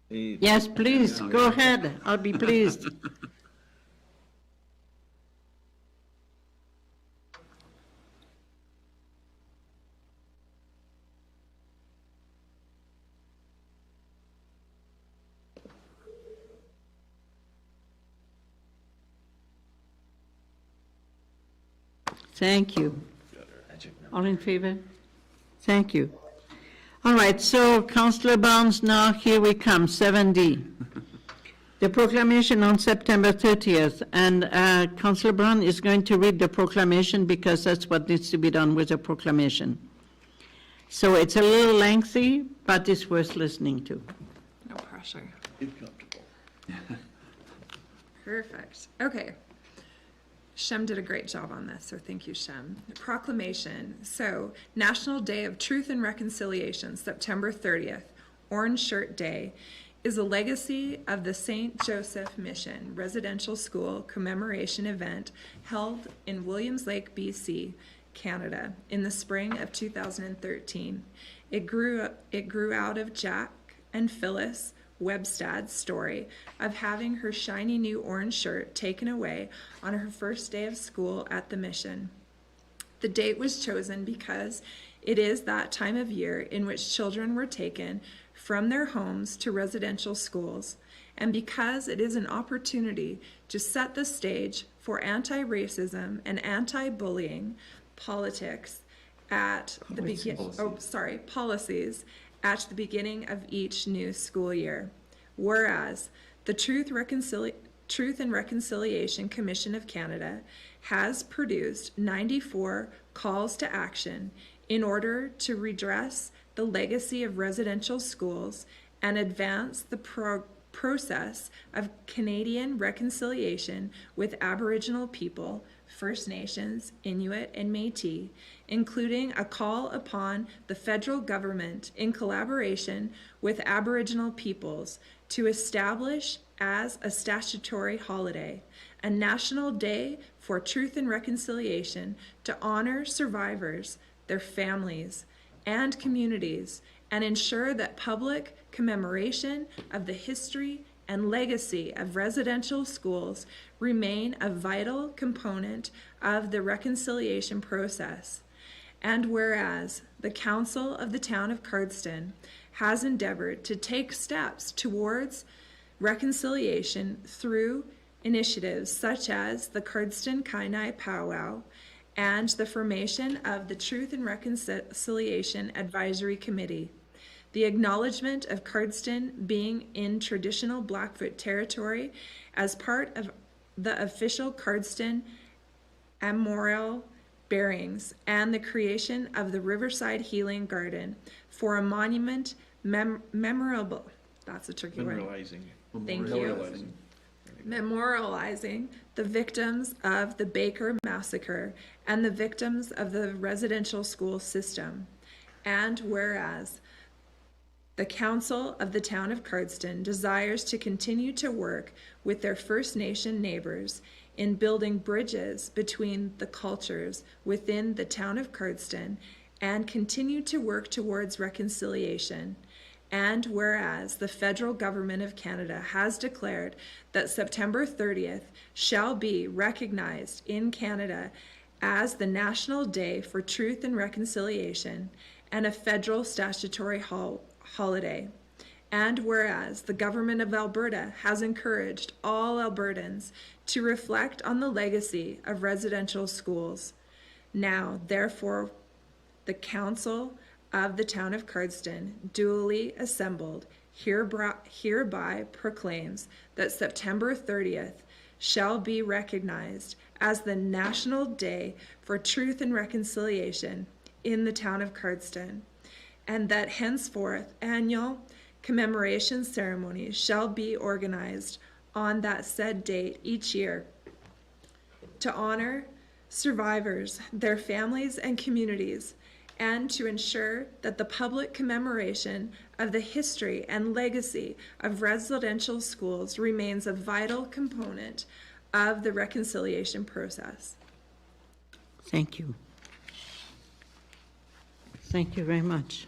Yes, please, go ahead, I'll be pleased. Thank you. All in favor? Thank you. All right, so Councillor Barnes, now here we come, 7D. The proclamation on September 30th, and Councillor Brown is going to read the proclamation because that's what needs to be done with the proclamation. So it's a little lengthy, but it's worth listening to. No pressure. Get comfortable. Perfect. Okay. Shem did a great job on this, so thank you, Shem. Proclamation. So, National Day of Truth and Reconciliation, September 30th, Orange Shirt Day, is a legacy of the St. Joseph Mission Residential School commemoration event held in Williams Lake, BC, Canada, in the spring of 2013. It grew out of Jack and Phyllis Webstad's story of having her shiny new orange shirt taken away on her first day of school at the mission. The date was chosen because it is that time of year in which children were taken from their homes to residential schools, and because it is an opportunity to set the stage for anti-racism and anti-bullying policies at the beginning of each new school year. Whereas the Truth, Truth and Reconciliation Commission of Canada has produced 94 calls to action in order to redress the legacy of residential schools and advance the process of Canadian reconciliation with Aboriginal people, First Nations, Inuit, and Métis, including a call upon the federal government in collaboration with Aboriginal peoples to establish as a statutory holiday a national day for truth and reconciliation to honor survivors, their families, and communities, and ensure that public commemoration of the history and legacy of residential schools remain a vital component of the reconciliation process. And whereas the Council of the Town of Cardston has endeavored to take steps towards reconciliation through initiatives such as the Cardston Kainai Powwow and the formation of the Truth and Reconciliation Advisory Committee, the acknowledgement of Cardston being in traditional Blackfoot territory as part of the official Cardston Memorial bearings, and the creation of the Riverside Healing Garden for a monument memorable. That's a tricky word. Memorializing. Thank you. Memorializing the victims of the Baker Massacre and the victims of the residential school system. And whereas the Council of the Town of Cardston desires to continue to work with their First Nation neighbors in building bridges between the cultures within the Town of Cardston and continue to work towards reconciliation. And whereas the federal government of Canada has declared that September 30th shall be recognized in Canada as the National Day for Truth and Reconciliation and a federal statutory holiday. And whereas the government of Alberta has encouraged all Albertans to reflect on the legacy of residential schools. Now, therefore, the Council of the Town of Cardston, duly assembled, hereby proclaims that September 30th shall be recognized as the National Day for Truth and Reconciliation in the Town of Cardston, and that henceforth annual commemoration ceremonies shall be organized on that said date each year to honor survivors, their families, and communities, and to ensure that the public commemoration of the history and legacy of residential schools remains a vital component of the reconciliation process. Thank you. Thank you very much.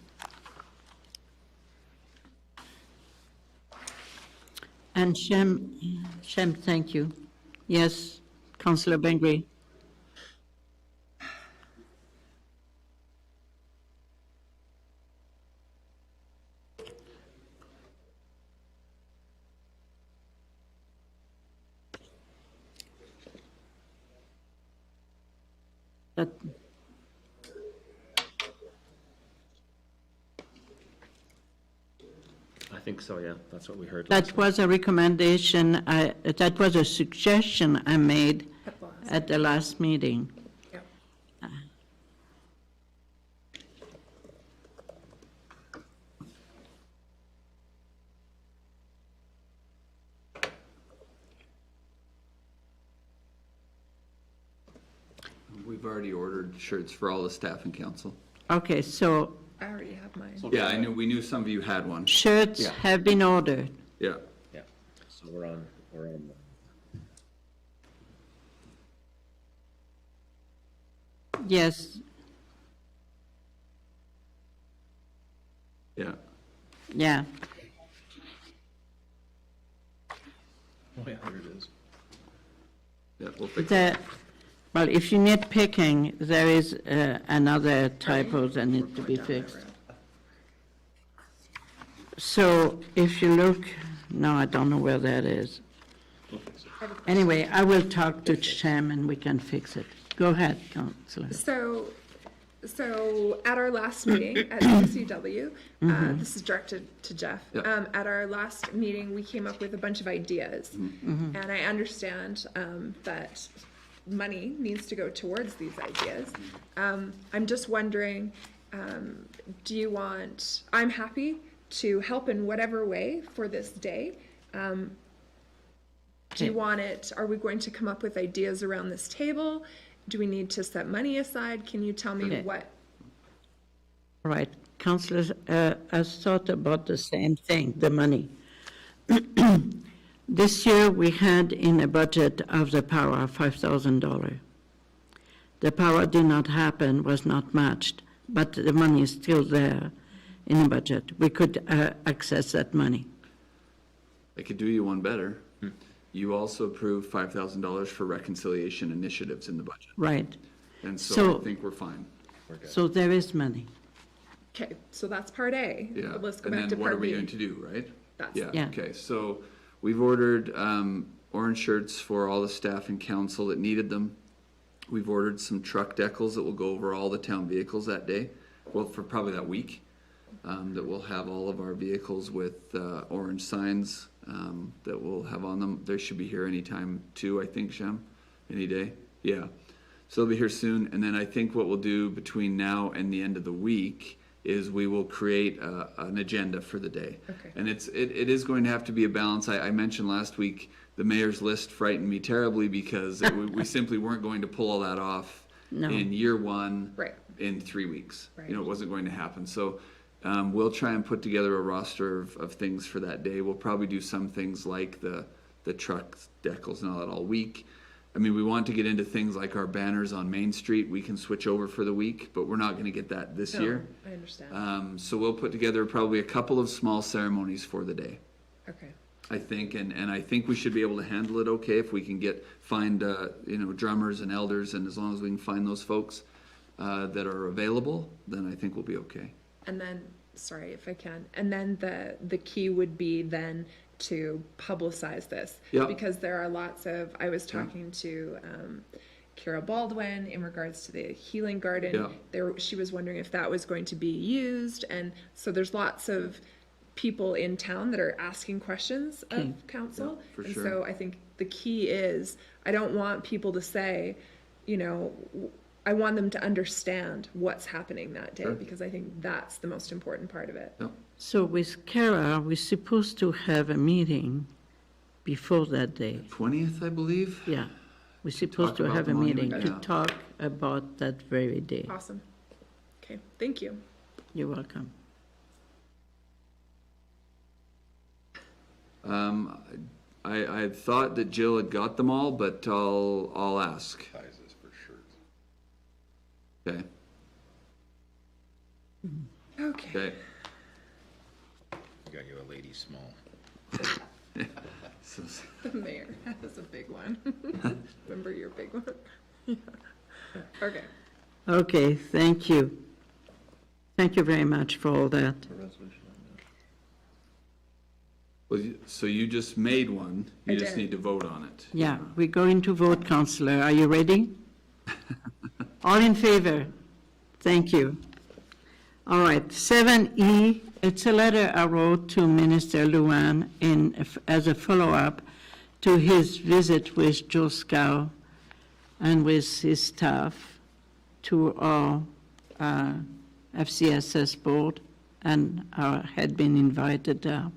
And Shem, thank you. Yes, Councillor Bengry. I think so, yeah, that's what we heard. That was a recommendation, that was a suggestion I made at the last meeting. Yep. We've already ordered shirts for all the staff and council. Okay, so I already have mine. Yeah, we knew some of you had one. shirts Yeah. have been ordered. Yeah. Yeah, so we're on. Yes, Yeah. yeah. Oh, yeah, there it is. Yeah, we'll fix it. Well, if you need picking, there is another typo that needs to be fixed. So if you look, no, I don't know where that is. Anyway, I will talk to Shem and we can fix it. Go ahead, Councillor. So So at our last meeting at CCW, this is directed to Jeff. Yeah. At our last meeting, we came up with a bunch of ideas. And I understand that money needs to go towards these ideas. I'm just wondering, I'm happy to help in whatever way for this day. Do you want it, are we going to come up with ideas around this table? Do we need to set money aside? Can you tell me Okay. what? Right, councillors, has thought about the same thing, the money. This year, we had in a budget of the power $5,000. The power did not happen, was not matched, but the money is still there in the budget. We could access that money. I could do you one better. You also approved $5,000 for reconciliation initiatives in the budget. Right, And so So- I think we're fine. so there is money. Okay, so that's part A. Yeah. Let's go And back to then what are part we B. going to do, right? That's- Yeah. Okay, so we've ordered orange shirts for all the staff and council that needed them. We've ordered some truck decals that will go over all the town vehicles that day, well, for probably that week. That will have all of our vehicles with orange signs that we'll have on them. They should be here anytime too, I think, Shem, any day, yeah. So they'll be here soon, and then I think what we'll do between now and the end of the week is we will create an agenda for the day. Okay. And it is going to have to be a balance. I mentioned last week, the mayor's list frightened me terribly because we simply weren't going to pull all that off No. in year one. Right. In 3 weeks. Right. You know, it wasn't going to happen. So we'll try and put together a roster of things for that day. We'll probably do some things like the truck decals and all that all week. I mean, we want to get into things like our banners on Main Street. We can switch over for the week, but we're not going to get that this No, year. I understand. So we'll put together probably a couple of small ceremonies for the day, Okay. I think, and I think we should be able to handle it okay if we can find drummers and elders, and as long as we can find those folks that are available, then I think we'll be okay. And then, sorry if I can, and then the key would be then to publicize this. Yeah. Because there are lots of, I was talking to Kira Baldwin in regards to the healing garden. Yeah. She was wondering if that was going to be used, and so there's lots of people in town that are asking questions of council. Yeah, for and sure. so I think the key is, I don't want people to say, I want them to understand what's happening that day, Sure. because I think that's the most important part of it. Yep. So with Kara, we're supposed to have a meeting before that day. 20th, I believe. Yeah, we're supposed Talk to about have the a meeting monument, to yeah. talk about that very day. Awesome. Okay, thank you. You're welcome. I had thought that Jill had got them all, but I'll ask. Sizes for shirts. Okay. Okay. Okay. We got you a lady small. So, The mayor has a big one. Remember your big one? Yeah. Okay. Okay, thank you. Thank you very much for all that. well, so you just made one. You I just did. need to vote on it. Yeah, we're going to vote, Councillor. Are you ready? All in favor? Thank you. All right, 7E, it's a letter I wrote to Minister Luan as a follow-up to his visit with Joe Scow and with his staff to our FCSS board, and had been invited there.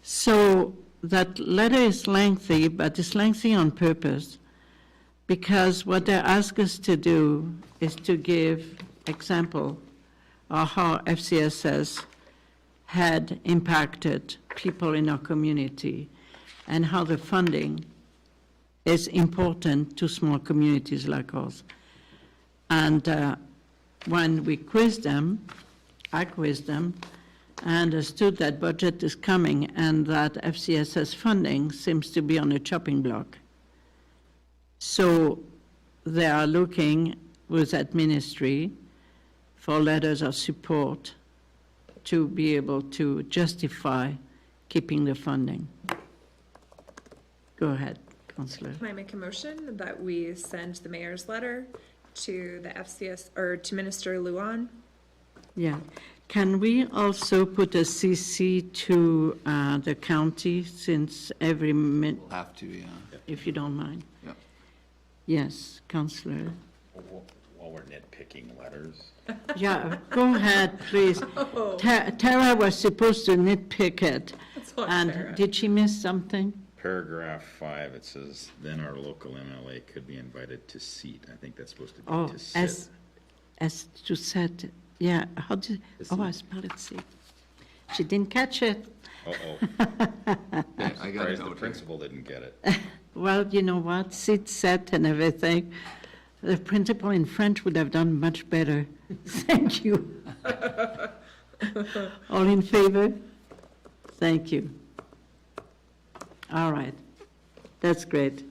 So that letter is lengthy, but it's lengthy on purpose, because what they ask us to do is to give example of how FCSS had impacted people in our community and how the funding is important to small communities like ours. And when we quizzed them, I quizzed them, I understood that budget is coming and that FCSS funding seems to be on a chopping block. So they are looking with that ministry for letters of support to be able to justify keeping the funding. Go ahead, Councillor. Can I make a motion that we send the mayor's letter to the FCS, or to Minister Luan. Yeah. Can we also put a CC to the county since every minute, Have to, yeah. if you don't mind? Yeah. Yes, Councillor. While we're nitpicking letters, Yeah, go ahead, please. Tara was supposed to nitpick it. That's what And Tara. did she miss something? paragraph 5, it says, then our local MLA could be invited to seat. I think that's supposed to be Oh, to sit. as to set, yeah, how did, oh, I spelled it, see. She didn't catch it. Uh-oh. Yeah, I got it Surprised the out here. principal didn't get it. Well, you know what, sit, set and everything. The principal in French would have done much better. Thank you. All in favor? Thank you. All right, that's great.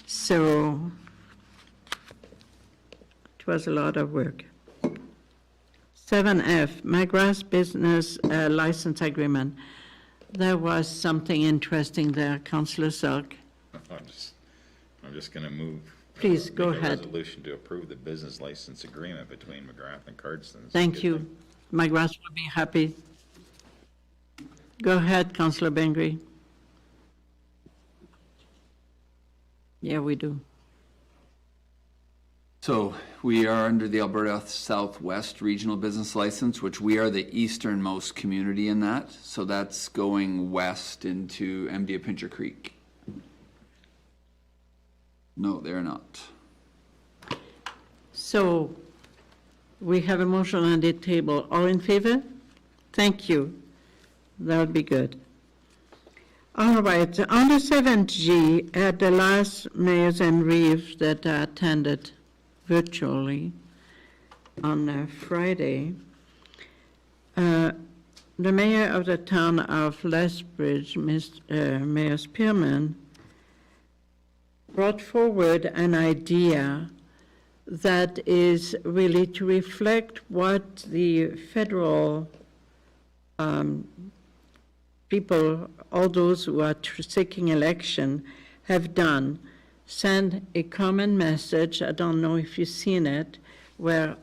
So, it was a lot of work. 7F, McGrath's business license agreement. There was something interesting there, Councillor Selk. I'm just gonna move. Please, go make a ahead. resolution to approve the business license agreement between McGrath and Cardston. It's a Thank good you. thing. McGrath will be happy. Go ahead, Councillor Bengry. Yeah, we do. So we are under the Alberta Southwest Regional Business License, which we are the easternmost community in that. So that's going west into Pincher Creek. No, they're not. So we have a motion on the table. All in favor? Thank you. That would be good. All right, under 7G, at the last Mayors and Reeves that I attended virtually on Friday, the mayor of the town of Lethbridge, Mayor Spearman, brought forward an idea that is really to reflect what the federal people, all those who are seeking election, have done. Send a common message, I don't know if you've seen it, where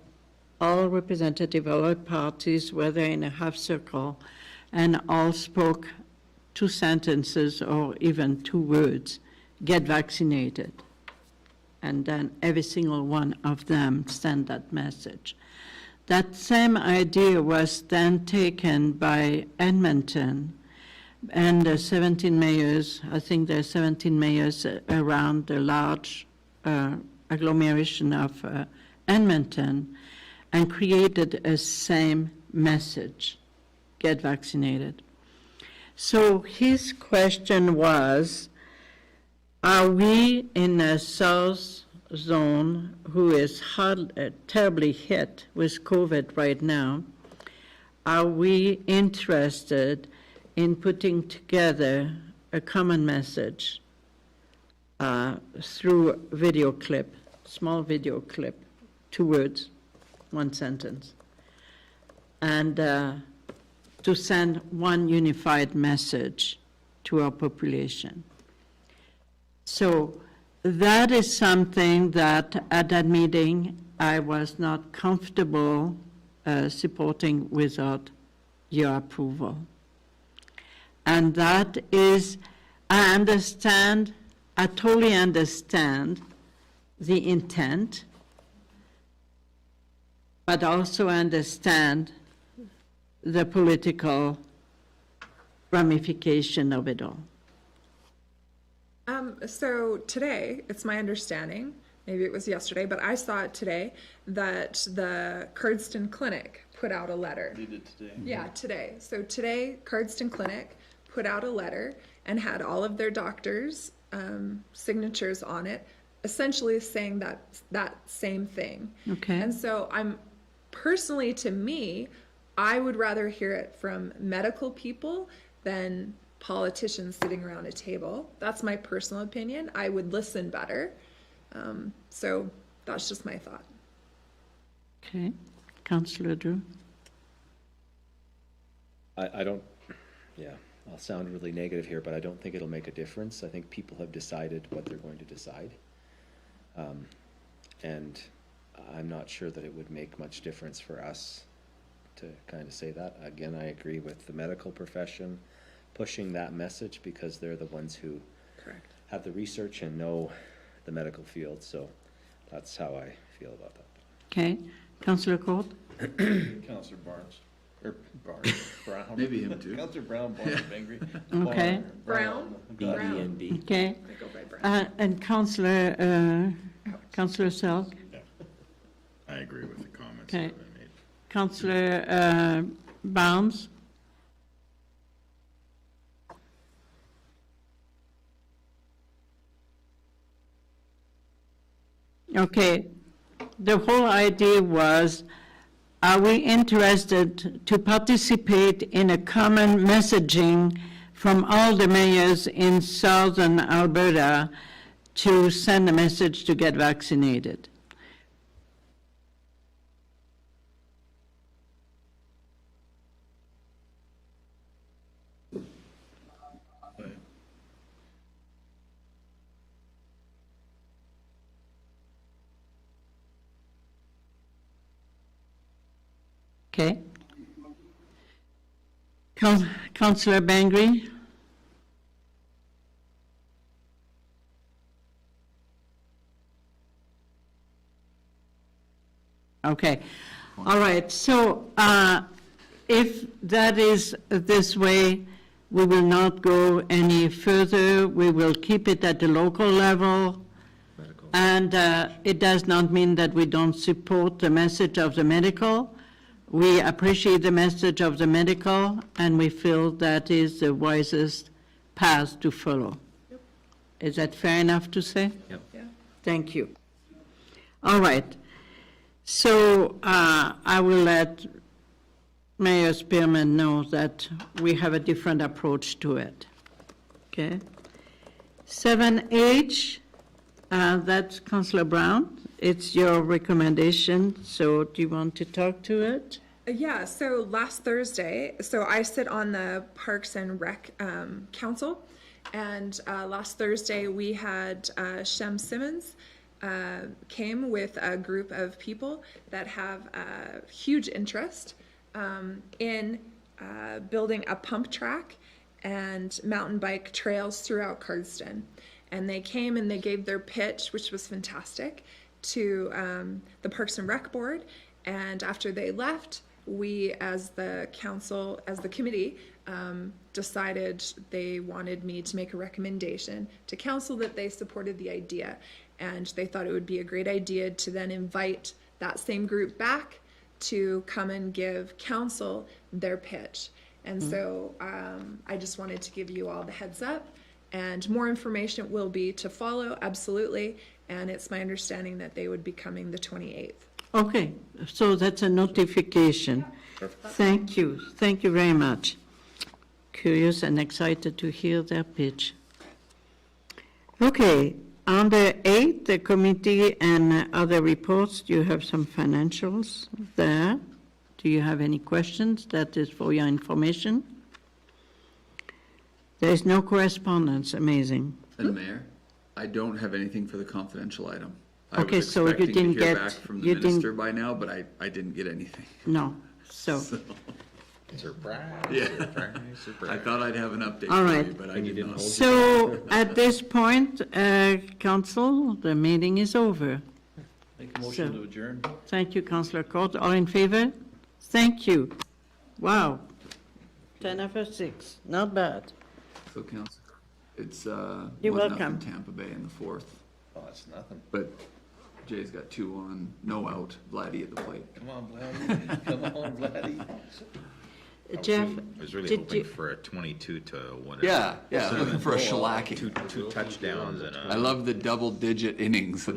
all representatives of all parties were there in a half circle and all spoke 2 sentences or even 2 words, get vaccinated. And then every single one of them sent that message. That same idea was then taken by Edmonton, and the 17 mayors, I think there are 17 mayors around the large agglomeration of Edmonton, and created a same message, get vaccinated. So his question was, are we in a south zone who is terribly hit with COVID right now? Are we interested in putting together a common message through video clip, small video clip, 2 words, 1 sentence, and to send one unified message to our population? So that is something that at that meeting I was not comfortable supporting without your approval. And that is, I totally understand the intent, but also understand the political ramification of it all. So today, it's my understanding, maybe it was yesterday, but I saw it today, that the Cardston Clinic put out a letter. They did today. Yeah, today. So today, Cardston Clinic put out a letter and had all of their doctors' signatures on it, essentially saying that same thing. Okay. And so personally, to me, I would rather hear it from medical people than politicians sitting around a table. That's my personal opinion. I would listen better. So that's just my thought. Okay, Councillor Drew? I don't, yeah, I'll sound really negative here, but I don't think it'll make a difference. I think people have decided what they're going to decide. And I'm not sure that it would make much difference for us to kind of say that. Again, I agree with the medical profession pushing that message because they're the ones who Correct. have the research and know the medical field, so that's how I feel about that. Okay, Councillor Court? Counselor Barnes, or Barnes, Brown. Maybe him too. Counselor Brown, Barnes, Bangry. Okay. Brown. BB&B. Okay, I go by Brown. and Councillor Selk? I agree with the comments Okay. that I made. Councillor Barnes? Okay, the whole idea was, are we interested to participate in a common messaging from all the mayors in southern Alberta to send a message to get vaccinated? Okay. Councillor Bangry? Okay, all right, so if that is this way, we will not go any further, we will keep it at the local level. Medical. And it does not mean that we don't support the message of the medical. We appreciate the message of the medical, and we feel that is the wisest path to follow. Is that fair enough to say? Yep. Yeah. Thank you. All right. So I will let Mayor Spearman know that we have a different approach to it. Okay? 7H, that's Councillor Brown. It's your recommendation, so do you want to talk to it? Yeah, so last Thursday, so I sit on the Parks and Rec Council, and last Thursday we had Shem Simmons came with a group of people that have a huge interest in building a pump track and mountain bike trails throughout Cardston. And they came and they gave their pitch, which was fantastic, to the Parks and Rec Board. And after they left, we, as the council, as the committee, decided they wanted me to make a recommendation to council that they supported the idea. And they thought it would be a great idea to then invite that same group back to come and give council their pitch. And so I just wanted to give you all the heads up. And more information will be to follow, absolutely. And it's my understanding that they would be coming the 28th. Okay, so that's a notification. Thank you very much. Curious and excited to hear their pitch. Okay, under 8, the committee and other reports, you have some financials there. Do you have any questions? That is for your information. There is no correspondence, amazing. And Mayor, I don't have anything for the confidential item. I Okay, was so you expecting to didn't hear get- back from you the didn't- minister by now, but I didn't get anything. No, so, Surprise, Yeah. surprise, I surprise. thought I'd have an update All for right. you, but I And you did didn't not. hold so at this point, council, the meeting is over. Make a motion So- to adjourn. Thank you, Councillor Court. All in favor? Thank you. Wow. 10 after 6, not bad. So council, it's, You're was nothing welcome. Tampa Bay in the 4th, Oh, that's nothing. but Jay's got 2 on, no out, Vladdy at the plate. Come on, Vladdy. Come on, Vladdy. Jeff, I was really did hoping you- for a 22 to 1. Yeah, looking for a shellacking. Two touchdowns and a. I love the double-digit innings that